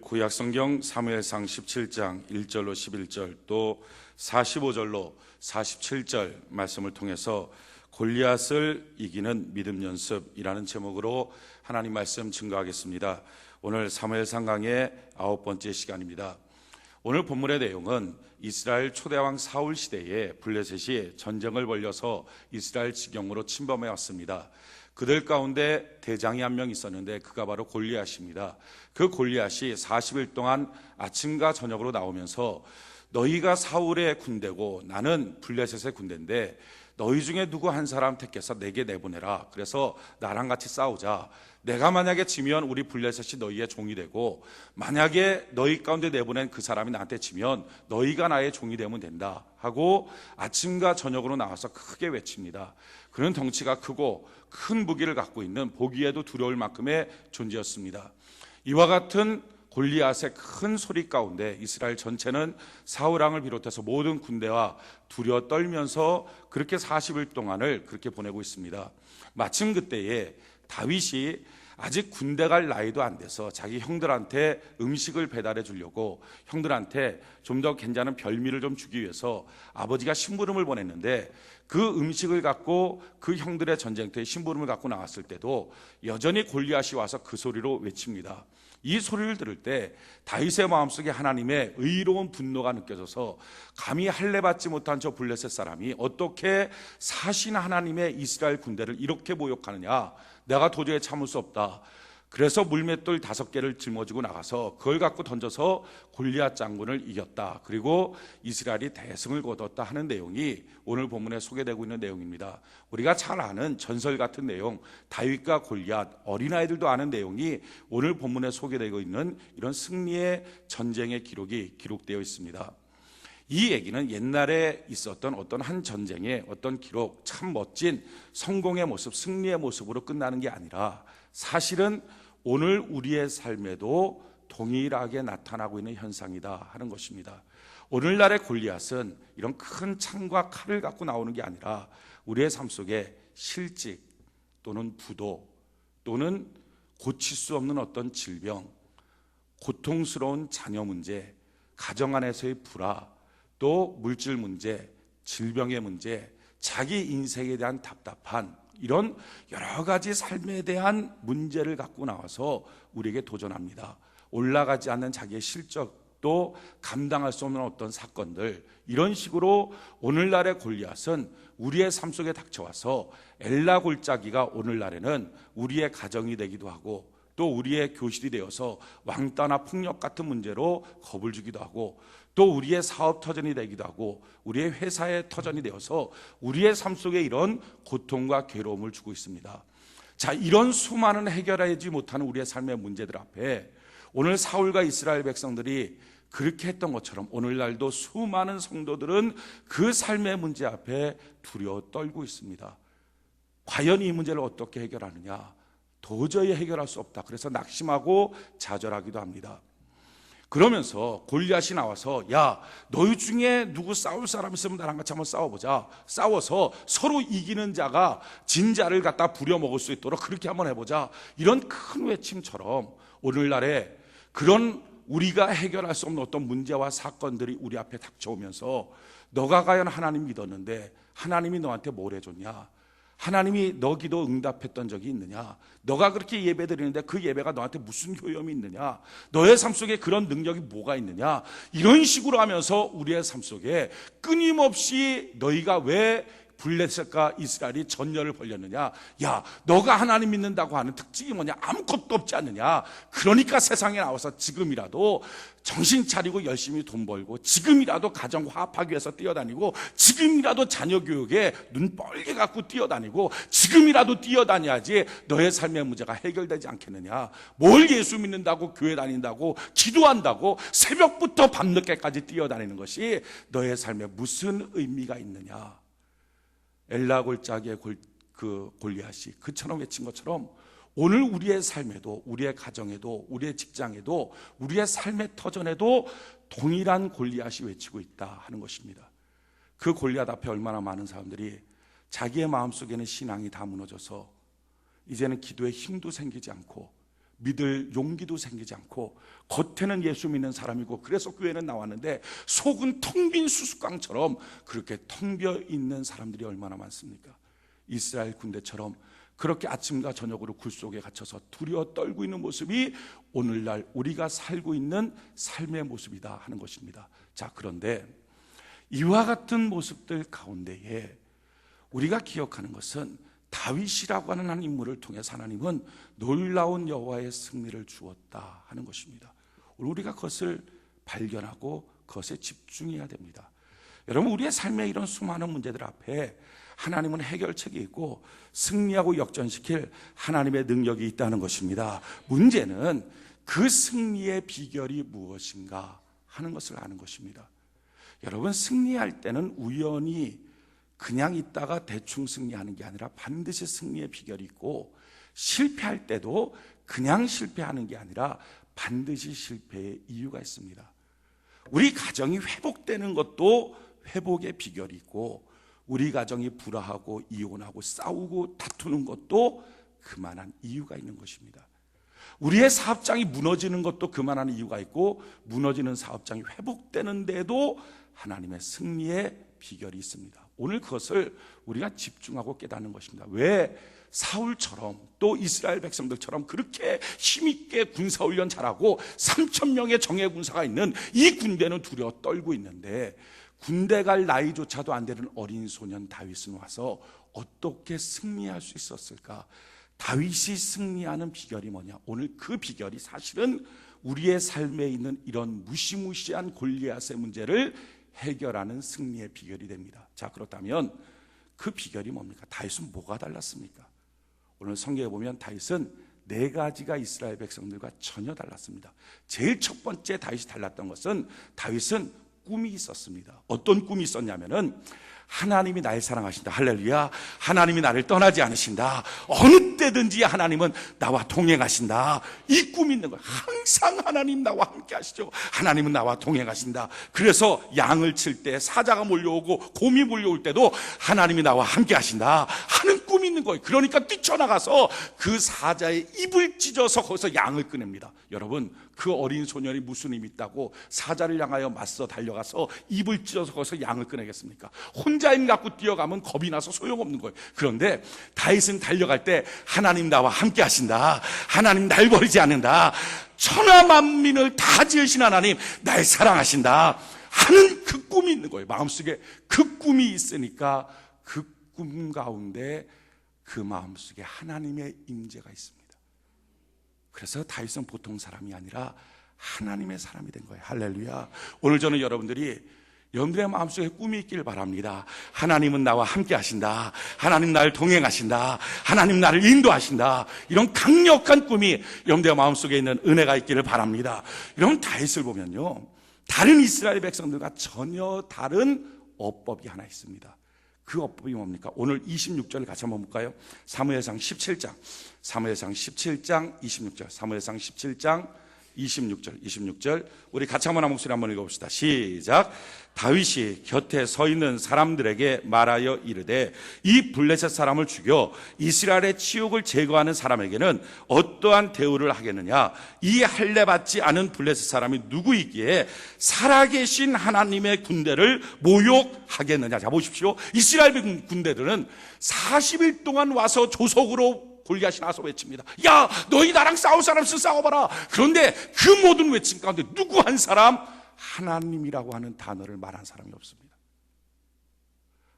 구약성경 사무엘상 17장 1절로 11절 또 45절로 47절 말씀을 통해서 골리앗을 이기는 믿음 연습이라는 제목으로 하나님 말씀 증거하겠습니다. 오늘 사무엘상 강의 9번째 시간입니다. 오늘 본문의 내용은 이스라엘 초대왕 사울 시대에 블레셋이 전쟁을 벌여서 이스라엘 지경으로 침범해 왔습니다. 그들 가운데 대장이 한 명 있었는데 그가 바로 골리앗입니다. 그 골리앗이 40일 동안 아침과 저녁으로 나오면서 너희가 사울의 군대고 나는 블레셋의 군대인데 너희 중에 누구 한 사람 택해서 내게 내보내라. 그래서 나랑 같이 싸우자. 내가 만약에 지면 우리 블레셋이 너희의 종이 되고 만약에 너희 가운데 내보낸 그 사람이 나한테 지면 너희가 나의 종이 되면 된다 하고 아침과 저녁으로 나와서 크게 외칩니다. 그는 덩치가 크고 큰 무기를 갖고 있는 보기에도 두려울 만큼의 존재였습니다. 이와 같은 골리앗의 큰 소리 가운데 이스라엘 전체는 사울왕을 비롯해서 모든 군대와 두려워 떨면서 그렇게 40일 동안을 그렇게 보내고 있습니다. 마침 그때에 다윗이 아직 군대 갈 나이도 안 돼서 자기 형들한테 음식을 배달해 주려고 형들한테 좀 더 괜찮은 별미를 좀 주기 위해서 아버지가 심부름을 보냈는데 그 음식을 갖고 그 형들의 전쟁터에 심부름을 갖고 나왔을 때도 여전히 골리앗이 와서 그 소리로 외칩니다. 이 소리를 들을 때 다윗의 마음속에 하나님의 의로운 분노가 느껴져서 감히 할례받지 못한 저 블레셋 사람이 어떻게 사신 하나님의 이스라엘 군대를 이렇게 모욕하느냐, 내가 도저히 참을 수 없다. 그래서 물맷돌 5개를 짊어지고 나가서 그걸 갖고 던져서 골리앗 장군을 이겼다. 그리고 이스라엘이 대승을 거뒀다 하는 내용이 오늘 본문에 소개되고 있는 내용입니다. 우리가 잘 아는 전설 같은 내용, 다윗과 골리앗, 어린아이들도 아는 내용이 오늘 본문에 소개되고 있는 이런 승리의 전쟁의 기록이 기록되어 있습니다. 이 얘기는 옛날에 있었던 어떤 한 전쟁의 어떤 기록, 참 멋진 성공의 모습, 승리의 모습으로 끝나는 게 아니라 사실은 오늘 우리의 삶에도 동일하게 나타나고 있는 현상이다 하는 것입니다. 오늘날의 골리앗은 이런 큰 창과 칼을 갖고 나오는 게 아니라 우리의 삶 속에 실직 또는 부도 또는 고칠 수 없는 어떤 질병, 고통스러운 자녀 문제, 가정 안에서의 불화, 또 물질 문제, 질병의 문제, 자기 인생에 대한 답답한 이런 여러 가지 삶에 대한 문제를 갖고 나와서 우리에게 도전합니다. 올라가지 않는 자기의 실적도 감당할 수 없는 어떤 사건들, 이런 식으로 오늘날의 골리앗은 우리의 삶 속에 닥쳐와서 엘라 골짜기가 오늘날에는 우리의 가정이 되기도 하고 또 우리의 교실이 되어서 왕따나 폭력 같은 문제로 겁을 주기도 하고 또 우리의 사업 터전이 되기도 하고 우리의 회사의 터전이 되어서 우리의 삶 속에 이런 고통과 괴로움을 주고 있습니다. 자, 이런 수많은 해결하지 못하는 우리의 삶의 문제들 앞에 오늘 사울과 이스라엘 백성들이 그렇게 했던 것처럼 오늘날도 수많은 성도들은 그 삶의 문제 앞에 두려워 떨고 있습니다. 과연 이 문제를 어떻게 해결하느냐? 도저히 해결할 수 없다. 그래서 낙심하고 좌절하기도 합니다. 그러면서 골리앗이 나와서 야, 너희 중에 누구 싸울 사람 있으면 나랑 같이 한번 싸워보자. 싸워서 서로 이기는 자가 진 자를 갖다 부려먹을 수 있도록 그렇게 한번 해보자. 이런 큰 외침처럼 오늘날에 그런 우리가 해결할 수 없는 어떤 문제와 사건들이 우리 앞에 닥쳐오면서 너가 과연 하나님 믿었는데 하나님이 너한테 뭘 해줬냐? 하나님이 너 기도 응답했던 적이 있느냐? 너가 그렇게 예배 드리는데 그 예배가 너한테 무슨 효용이 있느냐? 너의 삶 속에 그런 능력이 뭐가 있느냐? 이런 식으로 하면서 우리의 삶 속에 끊임없이 너희가 왜 블레셋과 이스라엘이 전열을 벌였느냐? 야, 너가 하나님 믿는다고 하는 특징이 뭐냐? 아무것도 없지 않느냐? 그러니까 세상에 나와서 지금이라도 정신 차리고 열심히 돈 벌고 지금이라도 가정 화합하기 위해서 뛰어다니고 지금이라도 자녀 교육에 눈 뻘게 갖고 뛰어다니고 지금이라도 뛰어다녀야지 너의 삶의 문제가 해결되지 않겠느냐? 뭘 예수 믿는다고 교회 다닌다고 기도한다고 새벽부터 밤늦게까지 뛰어다니는 것이 너의 삶에 무슨 의미가 있느냐? 엘라 골짜기의 골리앗이 그처럼 외친 것처럼 오늘 우리의 삶에도 우리의 가정에도 우리의 직장에도 우리의 삶의 터전에도 동일한 골리앗이 외치고 있다 하는 것입니다. 그 골리앗 앞에 얼마나 많은 사람들이 자기의 마음속에는 신앙이 다 무너져서 이제는 기도에 힘도 생기지 않고 믿을 용기도 생기지 않고 겉에는 예수 믿는 사람이고 그래서 교회는 나왔는데 속은 텅 빈 수수깡처럼 그렇게 텅 비어 있는 사람들이 얼마나 많습니까? 이스라엘 군대처럼 그렇게 아침과 저녁으로 굴 속에 갇혀서 두려워 떨고 있는 모습이 오늘날 우리가 살고 있는 삶의 모습이다 하는 것입니다. 자, 그런데 이와 같은 모습들 가운데에 우리가 기억하는 것은 다윗이라고 하는 한 인물을 통해서 하나님은 놀라운 여호와의 승리를 주었다 하는 것입니다. 우리가 그것을 발견하고 그것에 집중해야 됩니다. 여러분, 우리의 삶의 이런 수많은 문제들 앞에 하나님은 해결책이 있고 승리하고 역전시킬 하나님의 능력이 있다는 것입니다. 문제는 그 승리의 비결이 무엇인가 하는 것을 아는 것입니다. 여러분, 승리할 때는 우연히 그냥 있다가 대충 승리하는 게 아니라 반드시 승리의 비결이 있고, 실패할 때도 그냥 실패하는 게 아니라 반드시 실패의 이유가 있습니다. 우리 가정이 회복되는 것도 회복의 비결이 있고, 우리 가정이 불화하고 이혼하고 싸우고 다투는 것도 그만한 이유가 있는 것입니다. 우리의 사업장이 무너지는 것도 그만한 이유가 있고, 무너지는 사업장이 회복되는데도 하나님의 승리의 비결이 있습니다. 오늘 그것을 우리가 집중하고 깨닫는 것입니다. 왜 사울처럼 또 이스라엘 백성들처럼 그렇게 힘있게 군사훈련 잘하고 3,000명의 정예 군사가 있는 이 군대는 두려워 떨고 있는데, 군대 갈 나이조차도 안 되는 어린 소년 다윗은 와서 어떻게 승리할 수 있었을까? 다윗이 승리하는 비결이 뭐냐? 오늘 그 비결이 사실은 우리의 삶에 있는 이런 무시무시한 골리앗의 문제를 해결하는 승리의 비결이 됩니다. 자, 그렇다면 그 비결이 뭡니까? 다윗은 뭐가 달랐습니까? 오늘 성경에 보면 다윗은 4가지가 이스라엘 백성들과 전혀 달랐습니다. 제일 첫 번째 다윗이 달랐던 것은, 다윗은 꿈이 있었습니다. 어떤 꿈이 있었냐면은, 하나님이 날 사랑하신다. 할렐루야. 하나님이 나를 떠나지 않으신다. 어느 때든지 하나님은 나와 동행하신다. 이 꿈이 있는 거예요. 항상 하나님 나와 함께 하시죠. 하나님은 나와 동행하신다. 그래서 양을 칠 때, 사자가 몰려오고 곰이 몰려올 때도 하나님이 나와 함께 하신다 하는 꿈이 있는 거예요. 그러니까 뛰쳐나가서 그 사자의 입을 찢어서 거기서 양을 꺼냅니다. 여러분, 그 어린 소년이 무슨 힘이 있다고 사자를 향하여 맞서 달려가서 입을 찢어서 거기서 양을 꺼내겠습니까? 혼자 힘 갖고 뛰어가면 겁이 나서 소용없는 거예요. 그런데 다윗은 달려갈 때 하나님 나와 함께 하신다. 하나님 날 버리지 않는다. 천하 만민을 다 지으신 하나님 날 사랑하신다 하는 그 꿈이 있는 거예요. 마음속에 그 꿈이 있으니까 그 꿈 가운데 그 마음속에 하나님의 임재가 있습니다. 그래서 다윗은 보통 사람이 아니라 하나님의 사람이 된 거예요. 할렐루야. 오늘 저는 여러분들의 마음속에 꿈이 있길 바랍니다. 하나님은 나와 함께 하신다. 하나님 나를 동행하신다. 하나님 나를 인도하신다. 이런 강력한 꿈이 여러분들의 마음속에 있는 은혜가 있기를 바랍니다. 여러분, 다윗을 보면요, 다른 이스라엘 백성들과 전혀 다른 어법이 하나 있습니다. 그 어법이 뭡니까? 오늘 26절 같이 한번 볼까요? 사무엘상 17장 26절, 사무엘상 17장 26절 우리 같이 한번 한 목소리 한번 읽어봅시다. 시작. 다윗이 곁에 서 있는 사람들에게 말하여 이르되, 이 블레셋 사람을 죽여 이스라엘의 치욕을 제거하는 사람에게는 어떠한 대우를 하겠느냐? 이 할례 받지 않은 블레셋 사람이 누구이기에 살아계신 하나님의 군대를 모욕하겠느냐? 자, 보십시오. 이스라엘 군대들은 40일 동안 와서 조속으로 골리앗이 나서 외칩니다. 야, 너희 나랑 싸울 사람 있으면 싸워봐라. 그런데 그 모든 외침 가운데 누구 한 사람 하나님이라고 하는 단어를 말한 사람이 없습니다.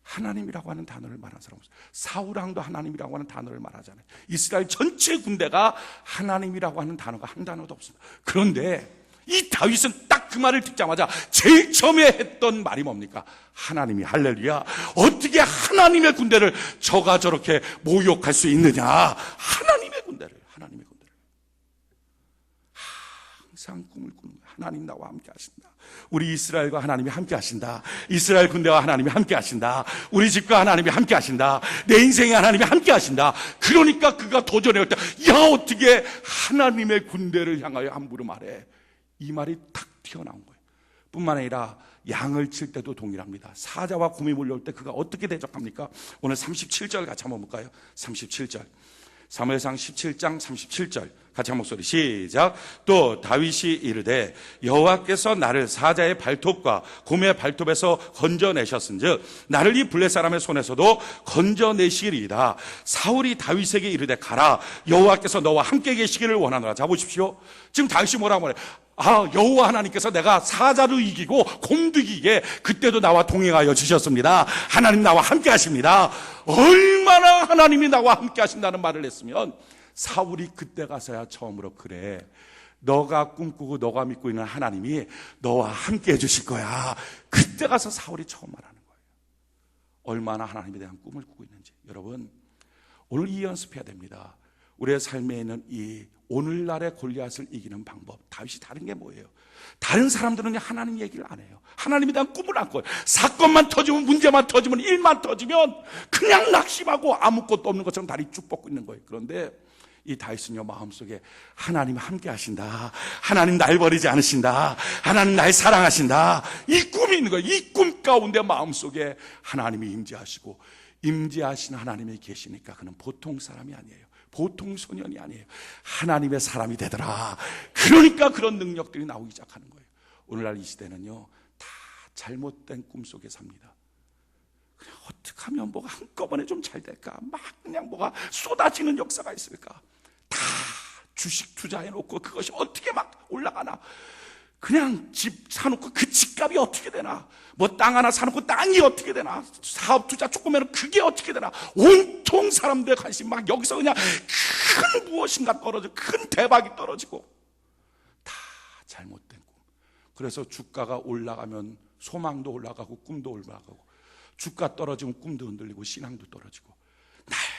하나님이라고 하는 단어를 말한 사람 없어요. 사울왕도 하나님이라고 하는 단어를 말하잖아요. 이스라엘 전체 군대가 하나님이라고 하는 단어가 한 단어도 없습니다. 그런데 이 다윗은 딱 그 말을 듣자마자 제일 처음에 했던 말이 뭡니까? 하나님이, 할렐루야. 어떻게 하나님의 군대를 저가 저렇게 모욕할 수 있느냐? 하나님의 군대를. 항상 꿈을 꾸는 거예요. 하나님 나와 함께 하신다. 우리 이스라엘과 하나님이 함께 하신다. 이스라엘 군대와 하나님이 함께 하신다. 우리 집과 하나님이 함께 하신다. 내 인생에 하나님이 함께 하신다. 그러니까 그가 도전해올 때, 야, 어떻게 하나님의 군대를 향하여 함부로 말해? 이 말이 탁 튀어나온 거예요. 뿐만 아니라 양을 칠 때도 동일합니다. 사자와 곰이 몰려올 때 그가 어떻게 대적합니까? 오늘 37절 같이 한번 볼까요? 37절. 사무엘상 17장 37절 같이 한 목소리 시작. 또 다윗이 이르되 여호와께서 나를 사자의 발톱과 곰의 발톱에서 건져내셨은즉 나를 이 블레 사람의 손에서도 건져내시리이다. 사울이 다윗에게 이르되 가라, 여호와께서 너와 함께 계시기를 원하노라. 자 보십시오. 지금 다윗이 뭐라고 말해? 여호와 하나님께서 내가 사자도 이기고 곰도 이기게 그때도 나와 동행하여 주셨습니다. 하나님 나와 함께 하십니다. 얼마나 하나님이 나와 함께 하신다는 말을 했으면 사울이 그때 가서야 처음으로 그래, 너가 꿈꾸고 너가 믿고 있는 하나님이 너와 함께 해주실 거야. 그때 가서 사울이 처음 말하는 거예요. 얼마나 하나님에 대한 꿈을 꾸고 있는지. 여러분, 오늘 이 연습해야 됩니다. 우리의 삶에 있는 이 오늘날의 골리앗을 이기는 방법. 다윗이 다른 게 뭐예요? 다른 사람들은 하나님 얘기를 안 해요. 하나님에 대한 꿈을 안 꿔요. 사건만 터지면, 문제만 터지면, 일만 터지면 그냥 낙심하고 아무것도 없는 것처럼 다리 쭉 뻗고 있는 거예요. 그런데 이 다윗은요, 마음속에 하나님 함께 하신다, 하나님 날 버리지 않으신다, 하나님 날 사랑하신다, 이 꿈이 있는 거예요. 이 꿈 가운데 마음속에 하나님이 임재하시고, 임재하신 하나님이 계시니까 그는 보통 사람이 아니에요. 보통 소년이 아니에요. 하나님의 사람이 되더라. 그러니까 그런 능력들이 나오기 시작하는 거예요. 오늘날 이 시대는요, 다 잘못된 꿈 속에 삽니다. 그냥 어떻게 하면 뭐가 한꺼번에 좀 잘 될까? 막 그냥 뭐가 쏟아지는 역사가 있을까? 다 주식 투자해놓고 그것이 어떻게 막 올라가나? 그냥 집 사놓고 그 집값이 어떻게 되나? 뭐 땅 하나 사놓고 땅이 어떻게 되나? 사업 투자 조금 해놓고 그게 어떻게 되나? 온통 사람들의 관심 막 여기서 그냥 큰 무엇인가 떨어지고, 큰 대박이 떨어지고, 다 잘못된 꿈. 그래서 주가가 올라가면 소망도 올라가고 꿈도 올라가고, 주가 떨어지면 꿈도 흔들리고 신앙도 떨어지고,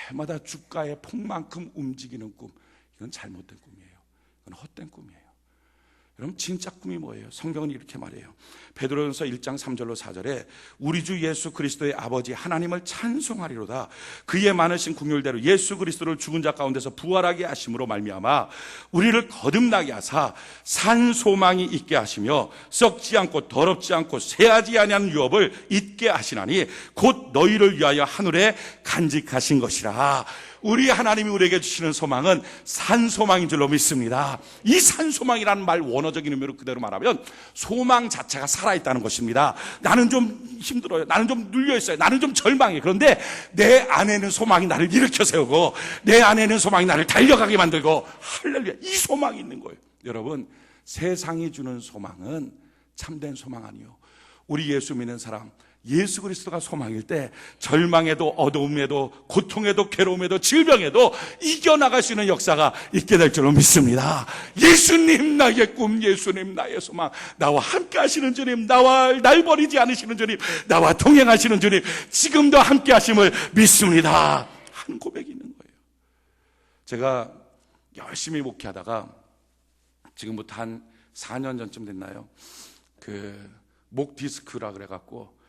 날마다 주가의 폭만큼 움직이는 꿈, 이건 잘못된 꿈이에요. 이건 헛된 꿈이에요. 여러분, 진짜 꿈이 뭐예요? 성경은 이렇게 말해요. 베드로전서 1장 3절로 4절에 우리 주 예수 그리스도의 아버지 하나님을 찬송하리로다. 그의 많으신 긍휼대로 예수 그리스도를 죽은 자 가운데서 부활하게 하심으로 말미암아 우리를 거듭나게 하사 산 소망이 있게 하시며 썩지 않고 더럽지 않고 쇠하지 아니하는 유업을 잊게 하시나니 곧 너희를 위하여 하늘에 간직하신 것이라. 우리 하나님이 우리에게 주시는 소망은 산소망인 줄로 믿습니다. 이 산소망이라는 말 원어적인 의미로 그대로 말하면 소망 자체가 살아있다는 것입니다. 나는 좀 힘들어요. 나는 좀 눌려있어요. 나는 좀 절망해. 그런데 내 안에는 소망이 나를 일으켜 세우고, 내 안에는 소망이 나를 달려가게 만들고, 할렐루야, 이 소망이 있는 거예요. 여러분, 세상이 주는 소망은 참된 소망 아니요, 우리 예수 믿는 사람 예수 그리스도가 소망일 때 절망에도 어두움에도 고통에도 괴로움에도 질병에도 이겨나갈 수 있는 역사가 있게 될 줄로 믿습니다. 예수님 나의 꿈, 예수님 나의 소망, 나와 함께 하시는 주님, 날 버리지 않으시는 주님, 나와 동행하시는 주님, 지금도 함께 하심을 믿습니다 하는 고백이 있는 거예요. 제가 열심히 목회하다가 지금부터 한 4년 전쯤 됐나요? 목 디스크라 그래갖고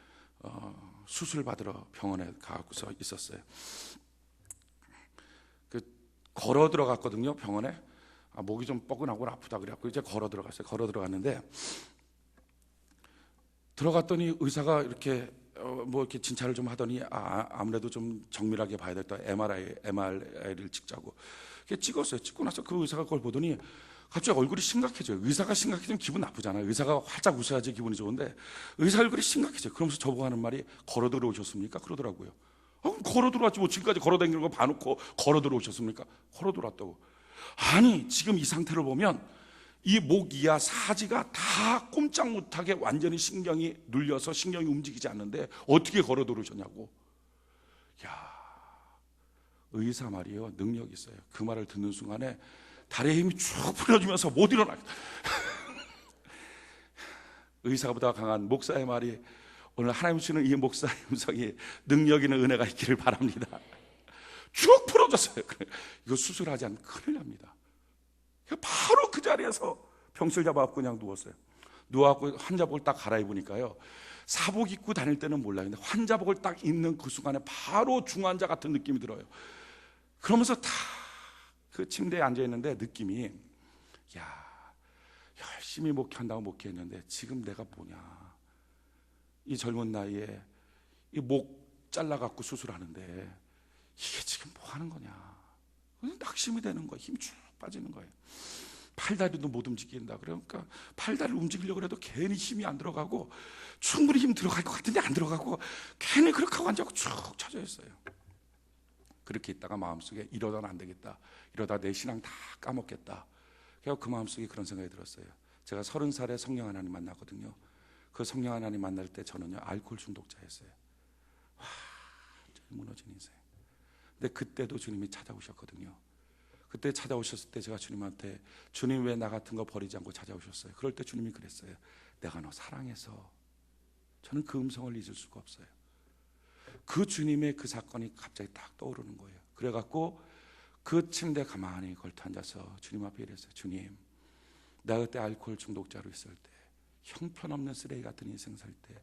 수술 받으러 병원에 가고서 있었어요. 걸어 들어갔거든요, 병원에. 목이 좀 뻐근하고 아프다 그래갖고 이제 걸어 들어갔어요. 걸어 들어갔는데 들어갔더니 의사가 이렇게 이렇게 진찰을 좀 하더니 아무래도 좀 정밀하게 봐야 되겠다. MRI를 찍자고. 찍었어요. 찍고 나서 그 의사가 그걸 보더니 갑자기 얼굴이 심각해져요. 의사가 심각해지면 기분 나쁘잖아요. 의사가 활짝 웃어야지 기분이 좋은데 의사 얼굴이 심각해져요. 그러면서 저보고 하는 말이 걸어 들어오셨습니까? 그러더라고요. 걸어 들어왔지 뭐, 지금까지 걸어 다니는 거 봐놓고 걸어 들어오셨습니까? 걸어 들어왔다고. 아니, 지금 이 상태를 보면 이 목 이하 사지가 다 꼼짝 못하게 완전히 신경이 눌려서 신경이 움직이지 않는데 어떻게 걸어 들어오셨냐고. 의사 말이요, 능력이 있어요. 그 말을 듣는 순간에 다리에 힘이 쭉 풀어주면서 못 일어나. 의사보다 강한 목사의 말이, 오늘 하나님 주시는 이 목사의 음성이 능력 있는 은혜가 있기를 바랍니다. 쭉 풀어줬어요. 이거 수술하지 않으면 큰일 납니다. 바로 그 자리에서 병실 잡아갖고 그냥 누웠어요. 누워갖고 환자복을 딱 갈아입으니까요, 사복 입고 다닐 때는 몰라요. 근데 환자복을 딱 입는 그 순간에 바로 중환자 같은 느낌이 들어요. 그러면서 다 그 침대에 앉아있는데 느낌이, 열심히 목회한다고 목회했는데 지금 내가 뭐냐, 이 젊은 나이에 이 목 잘라갖고 수술하는데 이게 지금 뭐 하는 거냐. 낙심이 되는 거야. 힘 쭉 빠지는 거예요. 팔다리도 못 움직인다. 그러니까 팔다리를 움직이려고 해도 괜히 힘이 안 들어가고, 충분히 힘 들어갈 것 같은데 안 들어가고, 괜히 그렇게 하고 앉아서 쭉 쳐져 있어요. 그렇게 있다가 마음속에 이러다는 안 되겠다, 이러다 내 신앙 다 까먹겠다. 그래서 그 마음속에 그런 생각이 들었어요. 제가 30살에 성령 하나님 만났거든요. 그 성령 하나님 만날 때 저는요, 알코올 중독자였어요. 완전히 무너진 인생. 근데 그때도 주님이 찾아오셨거든요. 그때 찾아오셨을 때 제가 주님한테, 주님 왜 나 같은 거 버리지 않고 찾아오셨어요? 그럴 때 주님이 그랬어요. 내가 너 사랑해서. 저는 그 음성을 잊을 수가 없어요. 그 주님의 그 사건이 갑자기 딱 떠오르는 거예요. 그래갖고 그 침대 가만히 걸터 앉아서 주님 앞에 이랬어요. 주님, 내가 그때 알코올 중독자로 있을 때, 형편없는 쓰레기 같은 인생 살 때,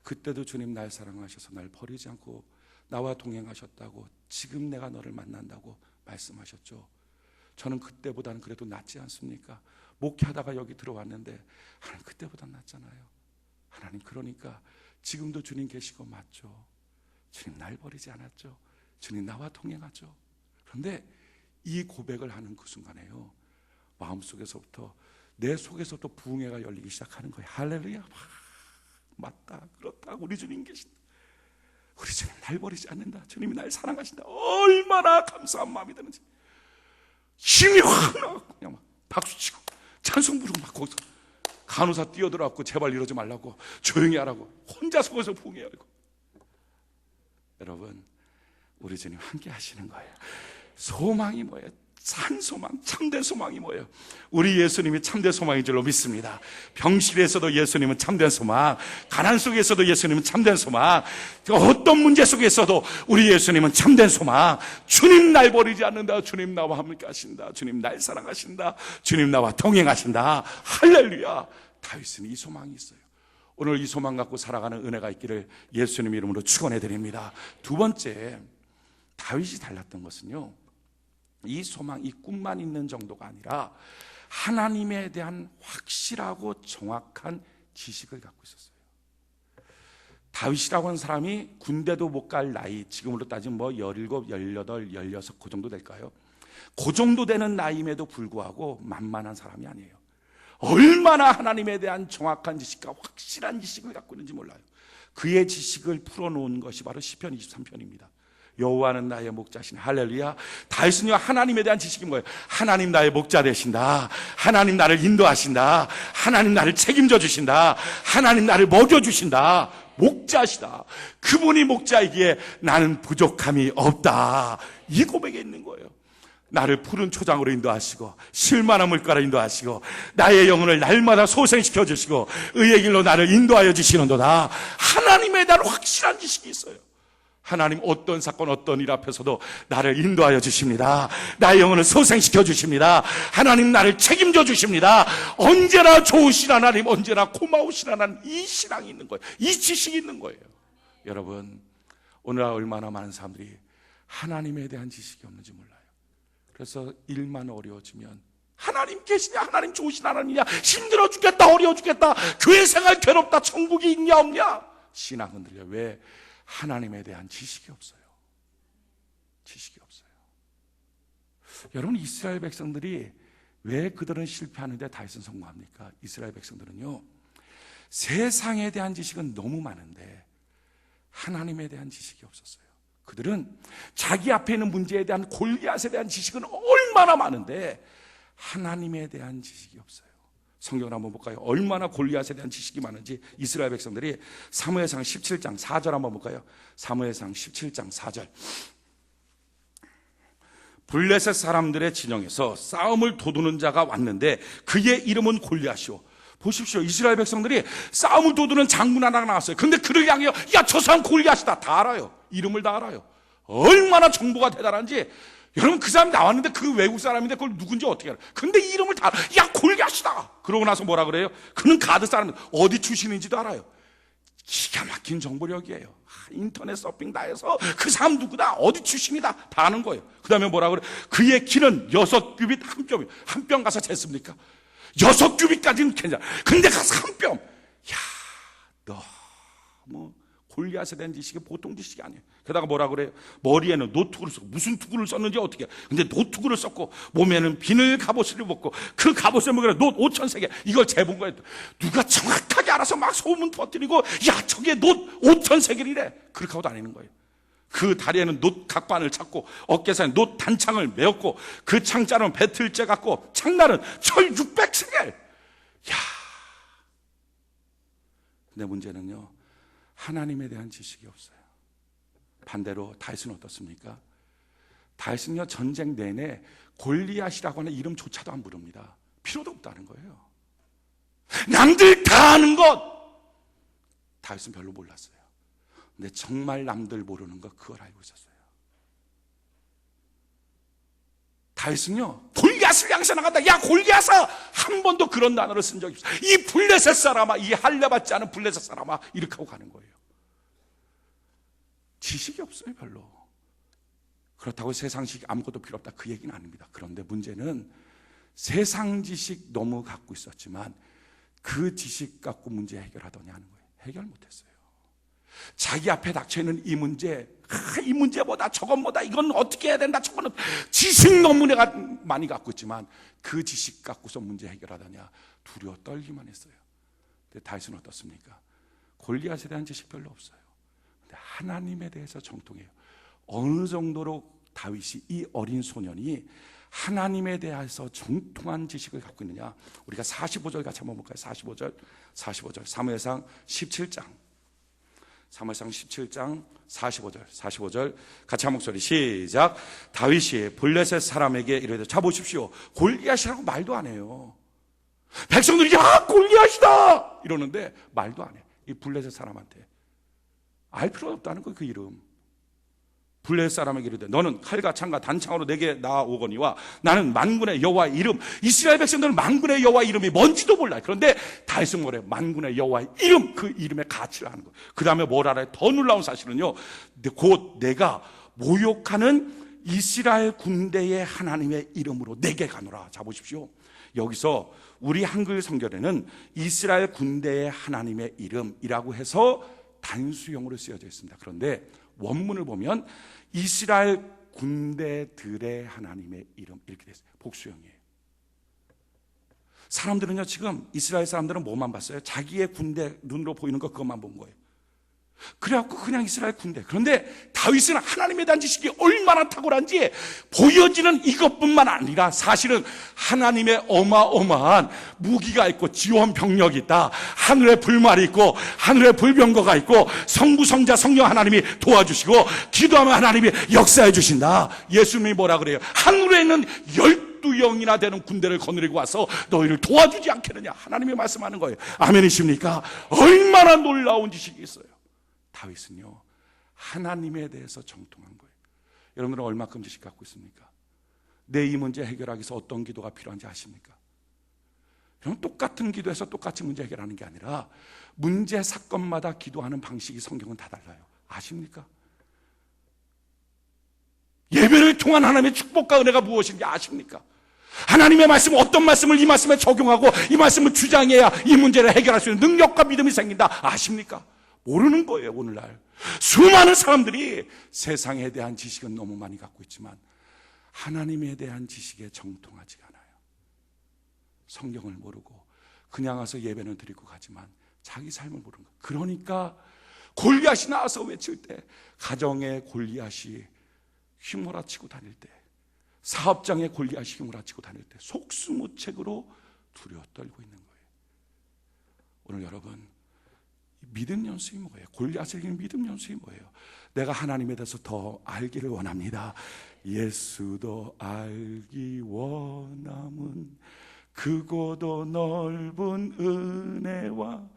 그때도 주님 날 사랑하셔서 날 버리지 않고 나와 동행하셨다고, 지금 내가 너를 만난다고 말씀하셨죠. 저는 그때보다는 그래도 낫지 않습니까? 목회하다가 여기 들어왔는데 하나님 그때보다 낫잖아요. 하나님, 그러니까 지금도 주님 계시고 맞죠. 주님 날 버리지 않았죠. 주님 나와 동행하죠. 그런데 이 고백을 하는 그 순간에요, 마음속에서부터, 내 속에서부터 부흥회가 열리기 시작하는 거예요. 할렐루야. 맞다, 그렇다, 우리 주님 계신다. 우리 주님 날 버리지 않는다. 주님이 날 사랑하신다. 얼마나 감사한 마음이 드는지. 힘이 확 나고 그냥 막 박수치고 찬송 부르고 막 거기서 간호사 뛰어들어왔고, 제발 이러지 말라고, 조용히 하라고, 혼자 속에서 부흥해요. 여러분, 우리 주님 함께 하시는 거예요. 소망이 뭐예요? 산 소망, 참된 소망이 뭐예요? 우리 예수님이 참된 소망인 줄로 믿습니다. 병실에서도 예수님은 참된 소망, 가난 속에서도 예수님은 참된 소망, 어떤 문제 속에서도 우리 예수님은 참된 소망. 주님 날 버리지 않는다. 주님 나와 함께 하신다. 주님 날 사랑하신다. 주님 나와 동행하신다. 할렐루야. 다윗은 이 소망이 있어요. 오늘 이 소망 갖고 살아가는 은혜가 있기를 예수님 이름으로 축원해 드립니다. 두 번째, 다윗이 달랐던 것은요, 이 소망, 이 꿈만 있는 정도가 아니라 하나님에 대한 확실하고 정확한 지식을 갖고 있었어요. 다윗이라고 하는 사람이 군대도 못 갈 나이, 지금으로 따지면 17, 18, 16, 그 정도 될까요? 그 정도 되는 나이임에도 불구하고 만만한 사람이 아니에요. 얼마나 하나님에 대한 정확한 지식과 확실한 지식을 갖고 있는지 몰라요. 그의 지식을 풀어놓은 것이 바로 시편 23편입니다. 여호와는 나의 목자시니. 할렐루야. 다윗은요, 하나님에 대한 지식이 뭐예요? 하나님 나의 목자 되신다. 하나님 나를 인도하신다. 하나님 나를 책임져 주신다. 하나님 나를 먹여주신다. 목자시다. 그분이 목자이기에 나는 부족함이 없다. 이 고백에 있는 거예요. 나를 푸른 초장으로 인도하시고 실만한 물가로 인도하시고 나의 영혼을 날마다 소생시켜 주시고 의의 길로 나를 인도하여 주시는도다. 하나님에 대한 확실한 지식이 있어요. 하나님 어떤 사건, 어떤 일 앞에서도 나를 인도하여 주십니다. 나의 영혼을 소생시켜 주십니다. 하나님 나를 책임져 주십니다. 언제나 좋으신 하나님, 언제나 고마우신 하나님, 이 신앙이 있는 거예요. 이 지식이 있는 거예요. 여러분, 오늘날 얼마나 많은 사람들이 하나님에 대한 지식이 없는지 몰라요. 그래서 일만 어려워지면 하나님 계시냐, 하나님 좋으신 하나님이냐, 힘들어 죽겠다, 어려워 죽겠다, 교회 생활 괴롭다, 천국이 있냐 없냐, 신앙 흔들려. 왜? 하나님에 대한 지식이 없어요. 지식이 없어요. 여러분, 이스라엘 백성들이 왜 그들은 실패하는데 다윗은 성공합니까? 이스라엘 백성들은요, 세상에 대한 지식은 너무 많은데 하나님에 대한 지식이 없었어요. 그들은 자기 앞에 있는 문제에 대한, 골리앗에 대한 지식은 얼마나 많은데 하나님에 대한 지식이 없어요. 성경을 한번 볼까요? 얼마나 골리앗에 대한 지식이 많은지 이스라엘 백성들이 사무엘상 17장 4절 한번 볼까요? 사무엘상 17장 4절. 블레셋 사람들의 진영에서 싸움을 도두는 자가 왔는데 그의 이름은 골리앗이요. 보십시오. 이스라엘 백성들이 싸움을 도두는 장군 하나가 나왔어요. 근데 그를 향해, 야, 저 사람 골리앗이다. 다 알아요. 이름을 다 알아요. 얼마나 정보가 대단한지. 여러분, 그 사람 나왔는데 그 외국 사람인데 그걸 누군지 어떻게 알아요? 근데 이름을 다 알아요. 야, 골리앗이다. 그러고 나서 뭐라 그래요? 그는 가드 사람, 어디 출신인지도 알아요. 기가 막힌 정보력이에요. 인터넷 서핑 다 해서 그 사람 누구다, 어디 출신이다, 다 아는 거예요. 그 다음에 뭐라 그래요? 그의 키는 6규빗 한 뼘이에요. 한 뼘 가서 쟀습니까? 6규빗까지는 괜찮아. 근데 가서 한 뼘. 야, 너무 골리앗에 대한 지식이 보통 지식이 아니에요. 게다가 뭐라 그래요? 머리에는 노트구를 썼고, 무슨 투구를 썼는지 어떻게, 근데 노트구를 썼고, 몸에는 비늘 갑옷을 입었고, 그 갑옷에 뭐라 노 5,000세겔, 이걸 재본 거예요. 누가 정확하게 알아서 막 소문 퍼뜨리고, 야, 저게 노 5,000세겔이래. 그렇게 하고 다니는 거예요. 그 다리에는 놋 각반을 찾고, 어깨사에 놋 단창을 메었고, 그 창자는 배틀째 갖고, 창날은 철 600세겔. 야, 근데 문제는요, 하나님에 대한 지식이 없어요. 반대로 다윗은 어떻습니까? 다윗은요, 전쟁 내내 골리앗이라고 하는 이름조차도 안 부릅니다. 필요도 없다는 거예요. 남들 다 아는 것, 다윗은 별로 몰랐어요. 근데 정말 남들 모르는 것, 그걸 알고 있었어요. 다윗은요, 골리앗을 향해서 나간다. 야, 골리앗아! 한 번도 그런 단어를 쓴 적이 없어요. 이 블레셋 사람아, 이 할례받지 않은 블레셋 사람아, 이렇게 하고 가는 거예요. 지식이 없어요, 별로. 그렇다고 세상 지식 아무것도 필요 없다, 그 얘기는 아닙니다. 그런데 문제는 세상 지식 너무 갖고 있었지만 그 지식 갖고 문제 해결하더냐 하는 거예요. 해결 못했어요. 자기 앞에 닥쳐있는 이 문제, 이 문제보다 저것보다 이건 어떻게 해야 된다, 저거는 지식 너무 내가 많이 갖고 있지만 그 지식 갖고서 문제 해결하더냐, 두려워 떨기만 했어요. 근데 다윗은 어떻습니까? 골리앗에 대한 지식 별로 없어요. 근데 하나님에 대해서 정통해요. 어느 정도로 다윗이, 이 어린 소년이 하나님에 대해서 정통한 지식을 갖고 있느냐, 우리가 45절 같이 한번 볼까요? 45절 사무엘상 17장, 사무엘상 17장 45절 같이 한 목소리 시작. 다윗이 블레셋 사람에게 이르되, 자 보십시오, 골리앗이라고 말도 안 해요. 백성들이 야, 골리앗이다 이러는데 말도 안 해. 이 블레셋 사람한테 알 필요 없다는 거예요. 그 이름. 블레셋 사람에게 이르되, 너는 칼과 창과 단창으로 내게 나아오거니와 나는 만군의 여호와의 이름, 이스라엘 백성들은 만군의 여호와의 이름이 뭔지도 몰라요. 그런데 다윗은 뭐래요? 만군의 여호와의 이름, 그 이름의 가치를 아는 거예요. 그 다음에 뭘 알아요? 더 놀라운 사실은요, 곧 내가 모욕하는 이스라엘 군대의 하나님의 이름으로 내게 가노라. 자 보십시오, 여기서 우리 한글 성경에는 이스라엘 군대의 하나님의 이름이라고 해서 단수형으로 쓰여져 있습니다. 그런데 원문을 보면 이스라엘 군대들의 하나님의 이름, 이렇게 됐어요. 복수형이에요. 사람들은요, 지금 이스라엘 사람들은 뭐만 봤어요? 자기의 군대, 눈으로 보이는 것, 그것만 본 거예요. 그래갖고 그냥 이스라엘 군대. 그런데 다윗은 하나님에 대한 지식이 얼마나 탁월한지 보여지는 이것뿐만 아니라 사실은 하나님의 어마어마한 무기가 있고 지원 병력이 있다, 하늘에 불말이 있고 하늘에 불병거가 있고 성부 성자 성령 하나님이 도와주시고 기도하면 하나님이 역사해 주신다. 예수님이 뭐라 그래요? 하늘에 있는 12영이나 되는 군대를 거느리고 와서 너희를 도와주지 않겠느냐, 하나님이 말씀하는 거예요. 아멘이십니까? 얼마나 놀라운 지식이 있어요. 다윗은요, 하나님에 대해서 정통한 거예요. 여러분들은 얼마큼 지식 갖고 있습니까? 내 이 문제 해결하기 위해서 어떤 기도가 필요한지 아십니까? 여러분, 똑같은 기도에서 똑같이 문제 해결하는 게 아니라 문제 사건마다 기도하는 방식이 성경은 다 달라요. 아십니까? 예배를 통한 하나님의 축복과 은혜가 무엇인지 아십니까? 하나님의 말씀, 어떤 말씀을 이 말씀에 적용하고 이 말씀을 주장해야 이 문제를 해결할 수 있는 능력과 믿음이 생긴다 아십니까? 모르는 거예요. 오늘날 수많은 사람들이 세상에 대한 지식은 너무 많이 갖고 있지만 하나님에 대한 지식에 정통하지가 않아요. 성경을 모르고 그냥 와서 예배는 드리고 가지만 자기 삶을 모르는 거예요. 그러니까 골리앗이 나와서 외칠 때, 가정의 골리앗이 휘몰아치고 다닐 때, 사업장의 골리앗이 휘몰아치고 다닐 때 속수무책으로 두려워 떨고 있는 거예요. 오늘 여러분, 믿음 연습이 뭐예요? 골리앗을 이기는 믿음 연습이 뭐예요? 내가 하나님에 대해서 더 알기를 원합니다. 예수도 알기 원함은 크고도 넓은 은혜와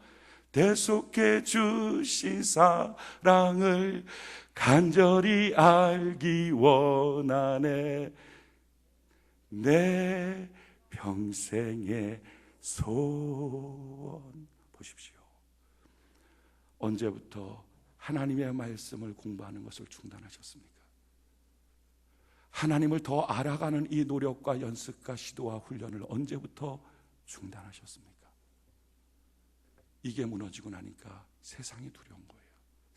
대속해 주신 사랑을 간절히 알기 원하네. 내 평생의 소원. 보십시오. 언제부터 하나님의 말씀을 공부하는 것을 중단하셨습니까? 하나님을 더 알아가는 이 노력과 연습과 시도와 훈련을 언제부터 중단하셨습니까? 이게 무너지고 나니까 세상이 두려운 거예요.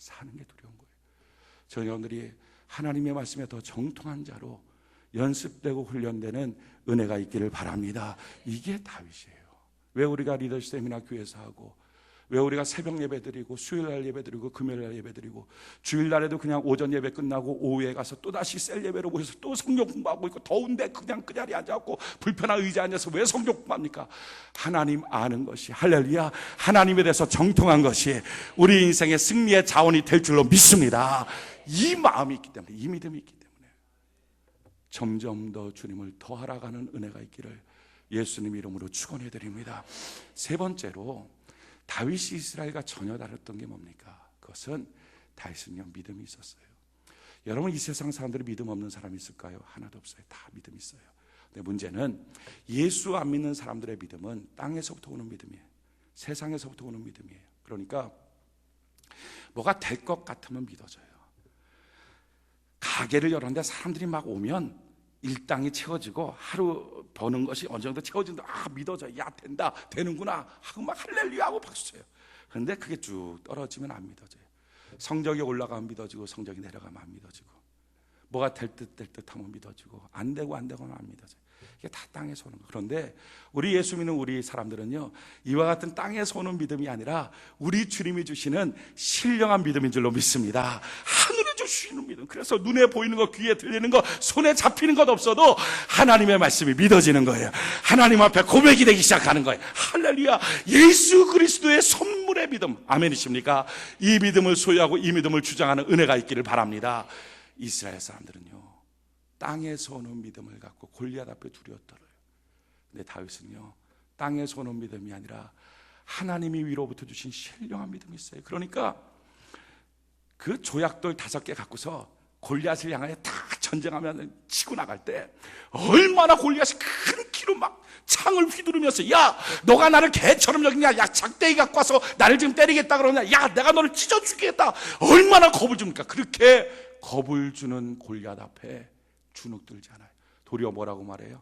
사는 게 두려운 거예요. 저희 여러분들이 하나님의 말씀에 더 정통한 자로 연습되고 훈련되는 은혜가 있기를 바랍니다. 이게 다윗이에요. 왜 우리가 리더십 세미나 교회에서 하고, 왜 우리가 새벽 예배 드리고 수요일날 예배 드리고 금요일날 예배 드리고 주일날에도 그냥 오전 예배 끝나고 오후에 가서 또다시 셀 예배로 모여서 또 성경 공부하고 있고, 더운데 그냥 그 자리에 앉아갖고 불편한 의자에 앉아서 왜 성경 공부합니까? 하나님 아는 것이, 할렐루야, 하나님에 대해서 정통한 것이 우리 인생의 승리의 자원이 될 줄로 믿습니다. 이 마음이 있기 때문에, 이 믿음이 있기 때문에 점점 더 주님을 더 알아가는 은혜가 있기를 예수님 이름으로 축원해 드립니다. 세 번째로, 다윗이 이스라엘과 전혀 다랐던 게 뭡니까? 그것은 다윗은요, 믿음이 있었어요. 여러분, 이 세상 사람들이 믿음 없는 사람이 있을까요? 하나도 없어요. 다 믿음이 있어요. 근데 문제는 예수 안 믿는 사람들의 믿음은 땅에서부터 오는 믿음이에요. 세상에서부터 오는 믿음이에요. 그러니까 뭐가 될 것 같으면 믿어져요. 가게를 열었는데 사람들이 막 오면 일당이 채워지고 하루 버는 것이 어느 정도 채워진다. 믿어져. 야, 된다. 되는구나. 하고 막 할렐루야 하고 박수 쳐요. 그런데 그게 쭉 떨어지면 안 믿어져요. 성적이 올라가면 믿어지고, 성적이 내려가면 안 믿어지고, 뭐가 될 듯 하면 믿어지고, 안 되고는 안 믿어져요. 이게 다 땅에서 오는 거예요. 그런데 우리 예수 믿는 우리 사람들은요, 이와 같은 땅에서 오는 믿음이 아니라 우리 주님이 주시는 신령한 믿음인 줄로 믿습니다. 하늘에 주시는 믿음. 그래서 눈에 보이는 것, 귀에 들리는 것, 손에 잡히는 것 없어도 하나님의 말씀이 믿어지는 거예요. 하나님 앞에 고백이 되기 시작하는 거예요. 할렐루야. 예수 그리스도의 선물의 믿음. 아멘이십니까? 이 믿음을 소유하고 이 믿음을 주장하는 은혜가 있기를 바랍니다. 이스라엘 사람들은요, 땅에서 오는 믿음을 갖고 골리앗 앞에 두려워 떨어요. 근데 다윗은요, 땅에서 오는 믿음이 아니라 하나님이 위로부터 주신 신령한 믿음이 있어요. 그러니까 그 조약돌 5개 갖고서 골리앗을 향하여 다 전쟁하면 치고 나갈 때 얼마나 골리앗이 큰 키로 막 창을 휘두르면서, 야, 너가 나를 개처럼 여기냐? 야, 작대기 갖고 와서 나를 지금 때리겠다 그러냐? 야, 내가 너를 찢어 죽이겠다. 얼마나 겁을 줍니까? 그렇게 겁을 주는 골리앗 앞에 주눅들지 않아요. 도리어 뭐라고 말해요?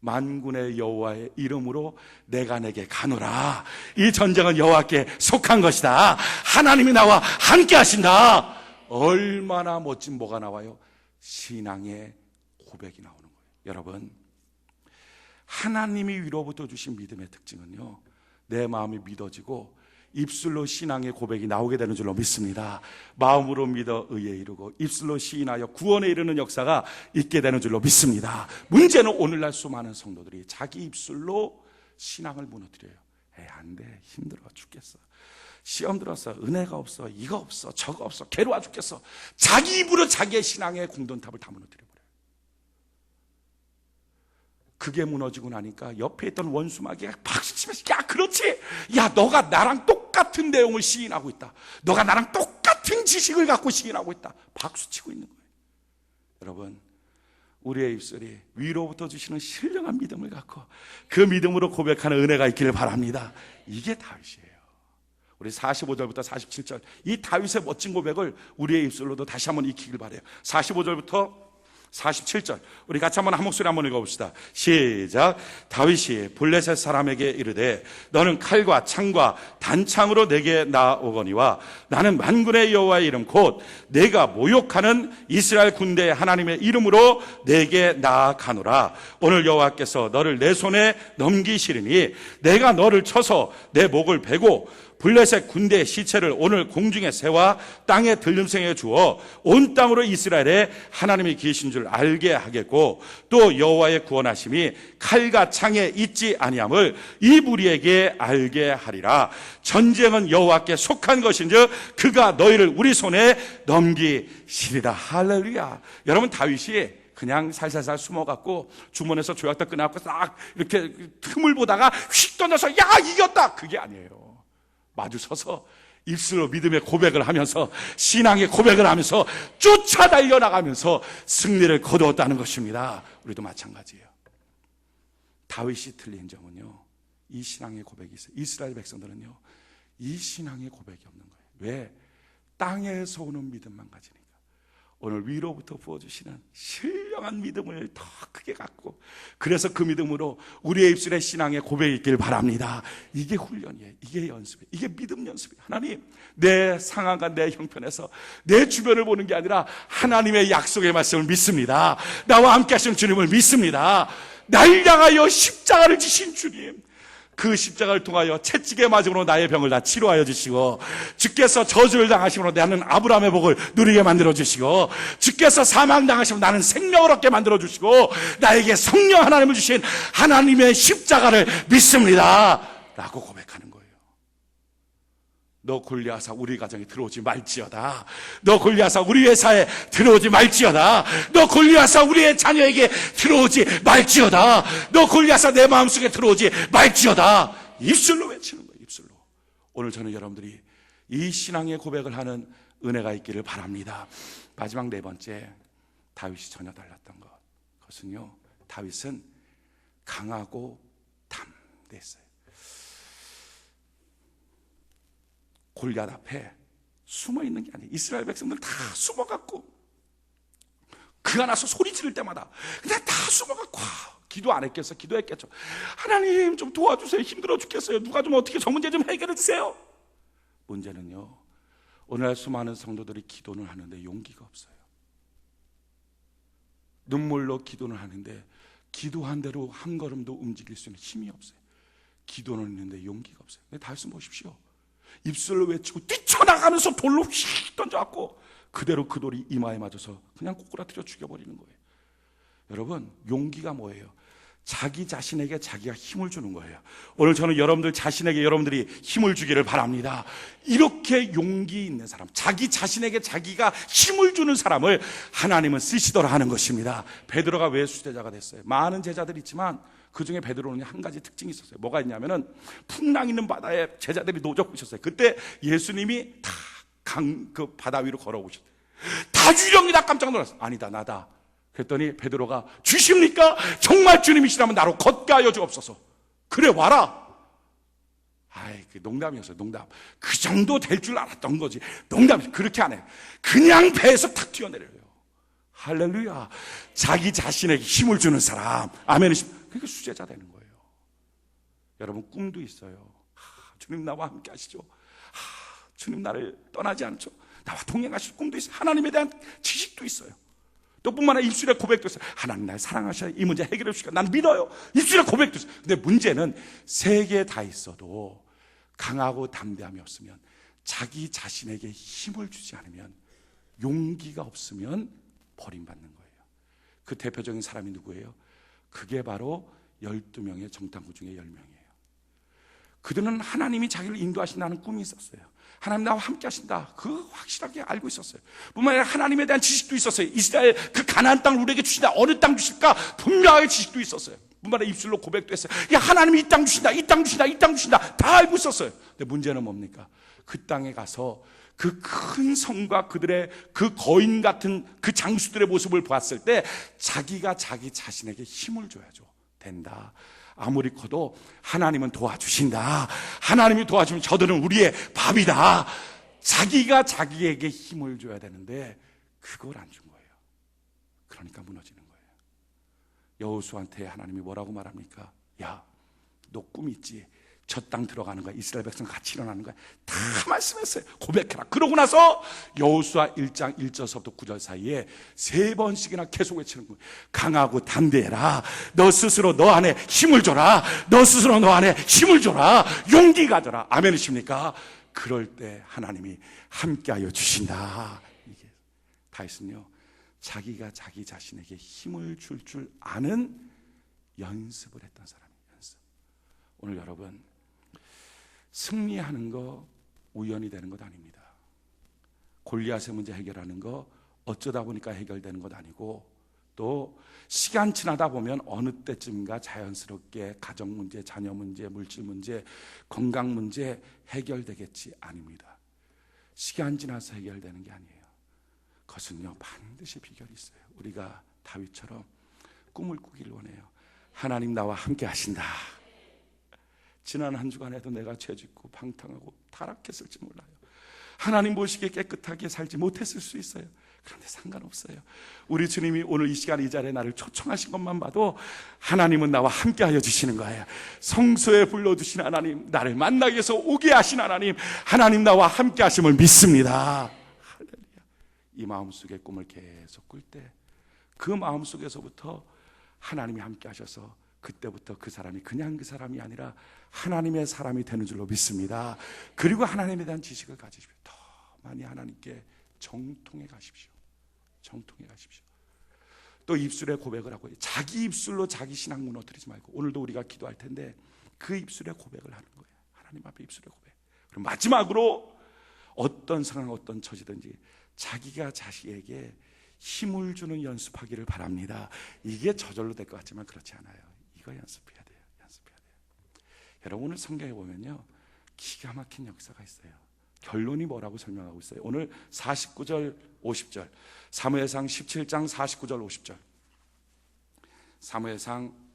만군의 여호와의 이름으로 내가 내게 가노라. 이 전쟁은 여호와께 속한 것이다. 하나님이 나와 함께 하신다. 얼마나 멋진 뭐가 나와요? 신앙의 고백이 나오는 거예요. 여러분, 하나님이 위로부터 주신 믿음의 특징은요, 내 마음이 믿어지고 입술로 신앙의 고백이 나오게 되는 줄로 믿습니다. 마음으로 믿어 의에 이르고 입술로 시인하여 구원에 이르는 역사가 있게 되는 줄로 믿습니다. 문제는 오늘날 수많은 성도들이 자기 입술로 신앙을 무너뜨려요. 안 돼, 힘들어 죽겠어, 시험 들어서 은혜가 없어, 이거 없어, 저거 없어, 괴로워 죽겠어. 자기 입으로 자기의 신앙의 공돈탑을 다 무너뜨려버려요. 그게 무너지고 나니까 옆에 있던 원수마귀가 박수치면서, 야, 그렇지, 야, 너가 나랑 똑같은 내용을 시인하고 있다, 너가 나랑 똑같은 지식을 갖고 시인하고 있다, 박수치고 있는 거예요. 여러분, 우리의 입술이 위로부터 주시는 신령한 믿음을 갖고 그 믿음으로 고백하는 은혜가 있기를 바랍니다. 이게 다윗이에요. 우리 45절부터 47절, 이 다윗의 멋진 고백을 우리의 입술로도 다시 한번 익히길 바라요. 45절부터 47절 우리 같이 한번 한 목소리 한번 읽어봅시다. 시작. 다윗이 블레셋 사람에게 이르되 너는 칼과 창과 단창으로 내게 나오거니와 나는 만군의 여호와의 이름 곧 내가 모욕하는 이스라엘 군대의 하나님의 이름으로 내게 나아가노라. 오늘 여호와께서 너를 내 손에 넘기시리니 내가 너를 쳐서 내 목을 베고 블레셋 군대의 시체를 오늘 공중에 새와 땅에 들림생에 주어 온 땅으로 이스라엘에 하나님이 계신 줄 알게 하겠고 또 여호와의 구원하심이 칼과 창에 있지 아니함을 이 무리에게 알게 하리라. 전쟁은 여호와께 속한 것인즉 그가 너희를 우리 손에 넘기시리라. 할렐루야. 여러분, 다윗이 그냥 살살살 숨어갖고 주머니에서 조약도 꺼내갖고 싹 이렇게 틈을 보다가 휙 던져서 야, 이겼다, 그게 아니에요. 마주 서서 입술로 믿음의 고백을 하면서 신앙의 고백을 하면서 쫓아달려 나가면서 승리를 거두었다는 것입니다. 우리도 마찬가지예요. 다윗이 틀린 점은요, 이 신앙의 고백이 있어요. 이스라엘 백성들은요, 이 신앙의 고백이 없는 거예요. 왜? 땅에서 오는 믿음만 가지니까. 오늘 위로부터 부어주시는 신령한 믿음을 더 크게 갖고, 그래서 그 믿음으로 우리의 입술에 신앙의 고백이 있길 바랍니다. 이게 훈련이에요. 이게 연습이에요. 이게 믿음 연습이에요. 하나님, 내 상황과 내 형편에서 내 주변을 보는 게 아니라 하나님의 약속의 말씀을 믿습니다. 나와 함께 하시는 주님을 믿습니다. 날 향하여 십자가를 지신 주님, 그 십자가를 통하여 채찍에 맞음으로 나의 병을 다 치료하여 주시고, 주께서 저주를 당하심으로 나는 아브라함의 복을 누리게 만들어 주시고, 주께서 사망당하심으로 나는 생명을 얻게 만들어 주시고, 나에게 성령 하나님을 주신 하나님의 십자가를 믿습니다 라고 고백하는 거예요. 너 골리앗아 우리 가정에 들어오지 말지어다. 너 골리앗아 우리 회사에 들어오지 말지어다. 너 골리앗아 우리의 자녀에게 들어오지 말지어다. 너 골리앗아 내 마음속에 들어오지 말지어다. 입술로 외치는 거예요. 입술로. 오늘 저는 여러분들이 이 신앙의 고백을 하는 은혜가 있기를 바랍니다. 마지막 네 번째, 다윗이 전혀 달랐던 것. 그것은요, 다윗은 강하고 담대했어요. 골리앗 앞에 숨어 있는 게 아니에요. 이스라엘 백성들 다 숨어갖고, 그가 나서 소리 지를 때마다 그냥 다 숨어갖고 기도 안 했겠어? 기도했겠죠. 하나님 좀 도와주세요. 힘들어 죽겠어요. 누가 좀 어떻게 저 문제 좀 해결해 주세요. 문제는요, 오늘날 수많은 성도들이 기도는 하는데 용기가 없어요. 눈물로 기도는 하는데 기도한 대로 한 걸음도 움직일 수 있는 힘이 없어요. 기도는 있는데 용기가 없어요. 다윗은 보십시오. 입술로 외치고 뛰쳐나가면서 돌로 휙 던져갖고 그대로 그 돌이 이마에 맞아서 그냥 꼬꾸라뜨려 죽여버리는 거예요. 여러분, 용기가 뭐예요? 자기 자신에게 자기가 힘을 주는 거예요. 오늘 저는 여러분들 자신에게 여러분들이 힘을 주기를 바랍니다. 이렇게 용기 있는 사람, 자기 자신에게 자기가 힘을 주는 사람을 하나님은 쓰시더라 하는 것입니다. 베드로가 왜 수제자가 됐어요? 많은 제자들이 있지만 그 중에 베드로는 한 가지 특징이 있었어요. 뭐가 있냐면은 풍랑 있는 바다에 제자들이 노젓고 있었어요. 그때 예수님이 다 그 바다 위로 걸어오셨대요. 다 유령이 다 깜짝 놀랐어요. 아니다, 나다. 그랬더니 베드로가 주십니까? 정말 주님이시라면 나로 걷게 주옵소서. 그래 와라. 아이, 그 농담이었어요. 농담. 그 정도 될 줄 알았던 거지. 농담이 그렇게 안 해요. 그냥 배에서 탁 튀어내려요. 할렐루야. 자기 자신에게 힘을 주는 사람. 아멘. 그게 수제자 되는 거예요. 여러분, 꿈도 있어요. 주님 나와 함께 하시죠. 주님 나를 떠나지 않죠. 나와 동행하실 꿈도 있어요. 하나님에 대한 지식도 있어요. 또 뿐만 아니라 입술의 고백도 있어요. 하나님 날 사랑하셔야 이 문제 해결해 주시까 난 믿어요. 입술의 고백도 있어요. 근데 문제는 세 개 다 있어도 강하고 담대함이 없으면, 자기 자신에게 힘을 주지 않으면, 용기가 없으면 버림받는 거예요. 그 대표적인 사람이 누구예요? 그게 바로 12명의 정탐구 중에 10명이에요. 그들은 하나님이 자기를 인도하신다는 꿈이 있었어요. 하나님 나와 함께 하신다, 그 확실하게 알고 있었어요. 뿐만 아니라 하나님에 대한 지식도 있었어요. 이스라엘 그 가나안 땅을 우리에게 주신다, 어느 땅 주실까 분명하게 지식도 있었어요. 뿐만 아니라 입술로 고백도 했어요. 야, 하나님이 이 땅 주신다, 이 땅 주신다, 이 땅 주신다, 다 알고 있었어요. 근데 문제는 뭡니까? 그 땅에 가서 그 큰 성과 그들의 그 거인 같은 그 장수들의 모습을 봤을 때 자기가 자기 자신에게 힘을 줘야죠. 된다, 아무리 커도 하나님은 도와주신다, 하나님이 도와주면 저들은 우리의 밥이다. 자기가 자기에게 힘을 줘야 되는데 그걸 안 준 거예요. 그러니까 무너지는 거예요. 여호수아한테 하나님이 뭐라고 말합니까? 야, 너 꿈 있지? 저 땅 들어가는 거야. 이스라엘 백성 같이 일어나는 거야. 다 말씀했어요. 고백해라. 그러고 나서 여호수아 1장 1절서부터 9절 사이에 3번씩이나 계속 외치는 거예요. 강하고 담대해라. 너 스스로 너 안에 힘을 줘라. 너 스스로 너 안에 힘을 줘라. 용기 가져라. 아멘이십니까? 그럴 때 하나님이 함께하여 주신다. 이게 다윗은요, 자기가 자기 자신에게 힘을 줄 아는 연습을 했던 사람이에요. 연습. 오늘 여러분, 승리하는 거 우연히 되는 것 아닙니다. 골리앗의 문제 해결하는 거 어쩌다 보니까 해결되는 것 아니고, 또 시간 지나다 보면 어느 때쯤인가 자연스럽게 가정 문제, 자녀 문제, 물질 문제, 건강 문제 해결되겠지 아닙니다. 시간 지나서 해결되는 게 아니에요. 그것은요, 반드시 비결이 있어요. 우리가 다윗처럼 꿈을 꾸길 원해요. 하나님 나와 함께 하신다. 지난 한 주간에도 내가 죄짓고 방탕하고 타락했을지 몰라요. 하나님 보시기에 깨끗하게 살지 못했을 수 있어요. 그런데 상관없어요. 우리 주님이 오늘 이 시간 이 자리에 나를 초청하신 것만 봐도 하나님은 나와 함께 하여 주시는 거예요. 성소에 불러주신 하나님, 나를 만나기 위해서 오게 하신 하나님, 하나님 나와 함께 하심을 믿습니다. 할렐루야. 이 마음속에 꿈을 계속 꿀 때 그 마음속에서부터 하나님이 함께 하셔서 그때부터 그 사람이 그냥 그 사람이 아니라 하나님의 사람이 되는 줄로 믿습니다. 그리고 하나님에 대한 지식을 가지십시오. 더 많이 하나님께 정통해 가십시오. 정통해 가십시오. 또 입술에 고백을 하고, 자기 입술로 자기 신앙 무너뜨리지 말고, 오늘도 우리가 기도할 텐데 그 입술에 고백을 하는 거예요. 하나님 앞에 입술에 고백. 그리고 마지막으로 어떤 상황 어떤 처지든지 자기가 자식에게 힘을 주는 연습하기를 바랍니다. 이게 저절로 될 것 같지만 그렇지 않아요. 이거 연습해야 돼요. 연습해야 돼요. 여러분, 오늘 성경에 보면요, 기가 막힌 역사가 있어요. 결론이 뭐라고 설명하고 있어요? 오늘 49절 50절, 사무엘상 17장 49절 50절, 사무엘상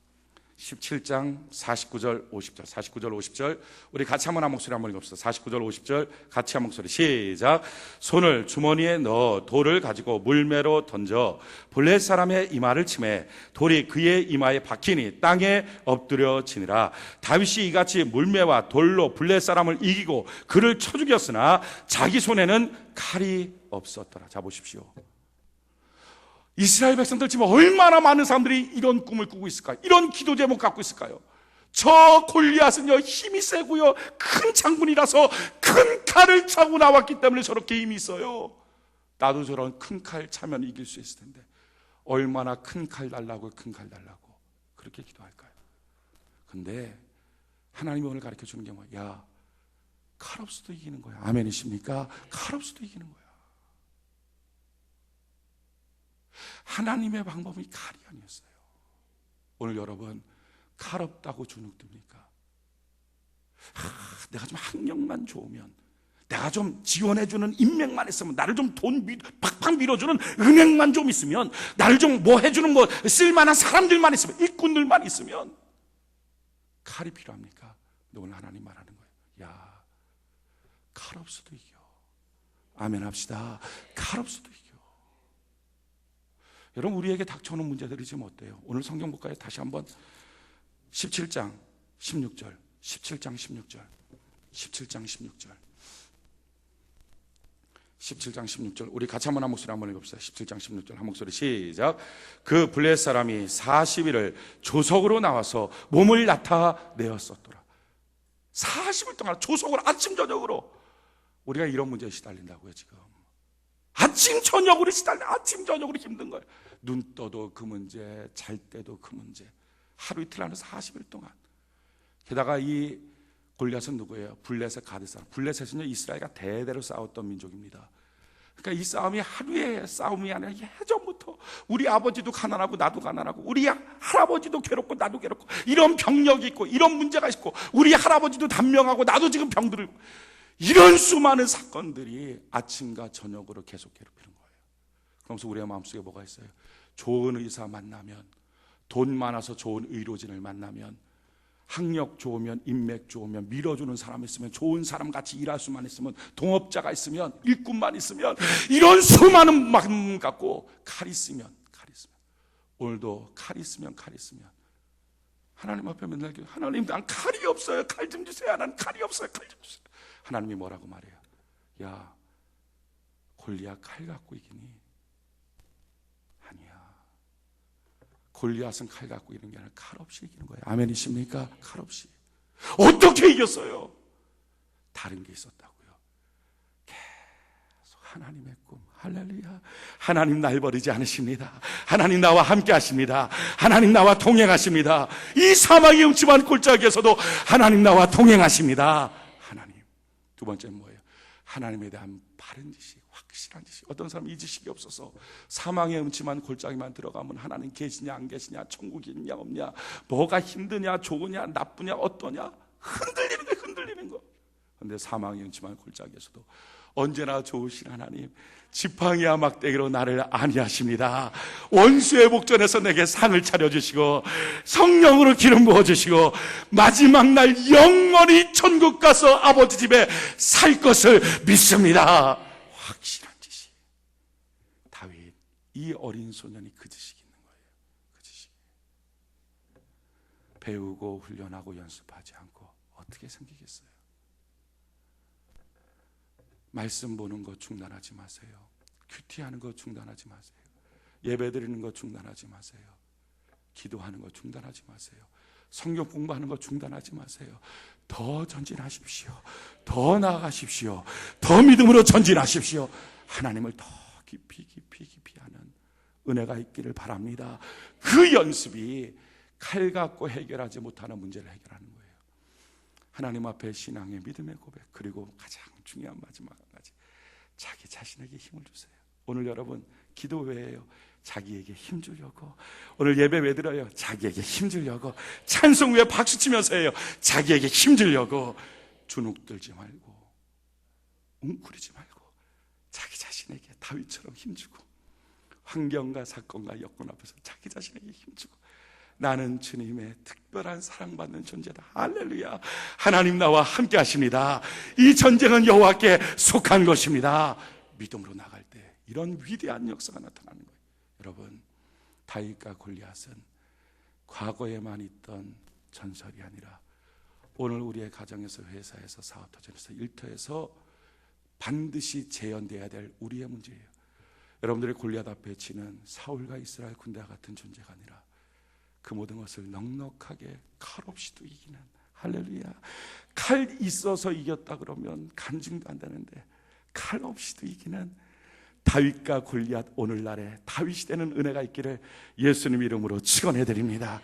17장 49절 50절, 49절 50절 우리 같이 한번 한 목소리 한번 읽읍시다. 49절 50절 같이 한 목소리 시작. 손을 주머니에 넣어 돌을 가지고 물매로 던져 블레 사람의 이마를 치매 돌이 그의 이마에 박히니 땅에 엎드려 지니라. 다윗이 이같이 물매와 돌로 블레 사람을 이기고 그를 쳐 죽였으나 자기 손에는 칼이 없었더라. 자 보십시오. 이스라엘 백성들 지금 얼마나 많은 사람들이 이런 꿈을 꾸고 있을까요? 이런 기도 제목 갖고 있을까요? 저 골리앗은요, 힘이 세고요, 큰 장군이라서 큰 칼을 차고 나왔기 때문에 저렇게 힘이 있어요. 나도 저런 큰 칼 차면 이길 수 있을 텐데 얼마나 큰 칼 달라고, 큰 칼 달라고 그렇게 기도할까요? 근데 하나님이 오늘 가르쳐 주는 게 뭐야? 야, 칼 없어도 이기는 거야. 아멘이십니까? 칼 없어도 이기는 거야. 하나님의 방법이 칼이 아니었어요. 오늘 여러분, 칼 없다고 주눅듭니까? 내가 좀 학력만 좋으면, 내가 좀 지원해주는 인맥만 있으면, 나를 좀 돈 팍팍 밀어주는 은행만 좀 있으면, 나를 좀 뭐 해주는 뭐 쓸만한 사람들만 있으면, 일꾼들만 있으면 칼이 필요합니까? 근데 오늘 하나님 말하는 거예요. 야, 칼 없어도 이겨. 아멘 합시다. 칼 없어도 이겨. 여러분, 우리에게 닥쳐오는 문제들이 지금 어때요? 오늘 성경 볼까요? 다시 한번 17장 16절 17장 16절 17장 16절 17장 16절 우리 같이 한번 한 목소리 한번 읽읍시다. 17장 16절 한 목소리 시작. 그 블레 사람이 40일을 조석으로 나와서 몸을 나타내었었더라. 40일 동안 조석으로 아침 저녁으로. 우리가 이런 문제에 시달린다고요 지금. 아침 저녁으로 시달려. 아침 저녁으로 힘든 거예요. 눈 떠도 그 문제, 잘 때도 그 문제. 하루 이틀 안에 40일 동안. 게다가 이 골리앗은 누구예요? 블레셋 가드 사람. 블레셋은요, 이스라엘과 대대로 싸웠던 민족입니다. 그러니까 이 싸움이 하루의 싸움이 아니라 예전부터 우리 아버지도 가난하고 나도 가난하고 우리 할아버지도 괴롭고 나도 괴롭고 이런 병력이 있고 이런 문제가 있고 우리 할아버지도 단명하고 나도 지금 병들고 이런 수많은 사건들이 아침과 저녁으로 계속 괴롭히는 거예요. 그러면서 우리의 마음속에 뭐가 있어요? 좋은 의사 만나면, 돈 많아서 좋은 의료진을 만나면, 학력 좋으면, 인맥 좋으면, 밀어주는 사람 있으면, 좋은 사람 같이 일할 수만 있으면, 동업자가 있으면, 일꾼만 있으면, 이런 수많은 마음 갖고 칼 있으면 오늘도 칼 있으면 하나님 앞에 맨날 하나님, 난 칼이 없어요. 칼 좀 주세요. 난 칼이 없어요. 칼 좀 주세요. 하나님이 뭐라고 말해요? 야, 골리앗 칼 갖고 이기니? 아니야. 골리앗은 칼 갖고 이기는 게 아니라 칼 없이 이기는 거예요. 아멘이십니까? 칼 없이. 어떻게 이겼어요? 다른 게 있었다고요. 계속 하나님의 꿈. 할렐루야. 하나님 날 버리지 않으십니다. 하나님 나와 함께 하십니다. 하나님 나와 동행하십니다. 이 사망의 음침한 골짜기에서도 하나님 나와 동행하십니다. 두 번째는 뭐예요? 하나님에 대한 바른 지식, 확실한 지식. 어떤 사람은 이 지식이 없어서 사망의 음침한 골짜기만 들어가면 하나님 계시냐 안 계시냐, 천국이 있냐 없냐, 뭐가 힘드냐 좋으냐 나쁘냐 어떠냐 흔들리는 거. 그런데 사망의 음침한 골짜기에서도 언제나 좋으신 하나님, 지팡이와 막대기로 나를 안위하십니다. 원수의 복전에서 내게 상을 차려주시고 성령으로 기름 부어주시고 마지막 날 영원히 천국 가서 아버지 집에 살 것을 믿습니다. 확실한 지식. 다윗, 이 어린 소년이 그 지식이 있는 거예요. 그 지식. 배우고 훈련하고 연습하지 않고 어떻게 생기겠어요? 말씀 보는 거 중단하지 마세요. 큐티하는 거 중단하지 마세요. 예배 드리는 거 중단하지 마세요. 기도하는 거 중단하지 마세요. 성경 공부하는 거 중단하지 마세요. 더 전진하십시오. 더 나아가십시오. 더 믿음으로 전진하십시오. 하나님을 더 깊이 하는 은혜가 있기를 바랍니다. 그 연습이 칼 갖고 해결하지 못하는 문제를 해결하는 거예요. 하나님 앞에 신앙의 믿음의 고백, 그리고 가장 중요한 마지막 한 가지, 자기 자신에게 힘을 주세요. 오늘 여러분 기도 왜예요? 자기에게 힘 주려고. 오늘 예배 왜 드려요? 자기에게 힘 주려고. 찬송 왜 박수 치면서 해요? 자기에게 힘 주려고. 주눅 들지 말고 웅크리지 말고 자기 자신에게 다윗처럼 힘 주고, 환경과 사건과 여건 앞에서 자기 자신에게 힘 주고, 나는 주님의 특별한 사랑받는 존재다. 할렐루야. 하나님 나와 함께 하십니다. 이 전쟁은 여호와께 속한 것입니다. 믿음으로 나갈 때 이런 위대한 역사가 나타나는 거예요. 여러분, 다윗과 골리앗은 과거에만 있던 전설이 아니라 오늘 우리의 가정에서, 회사에서, 사업터전에서, 일터에서 반드시 재현돼야 될 우리의 문제예요. 여러분들의 골리앗 앞에 치는 사울과 이스라엘 군대와 같은 존재가 아니라 그 모든 것을 넉넉하게 칼 없이도 이기는, 할렐루야. 칼 있어서 이겼다 그러면 간증도 안 되는데 칼 없이도 이기는 다윗과 골리앗, 오늘날에 다윗이 되는 은혜가 있기를 예수님 이름으로 축원해 드립니다.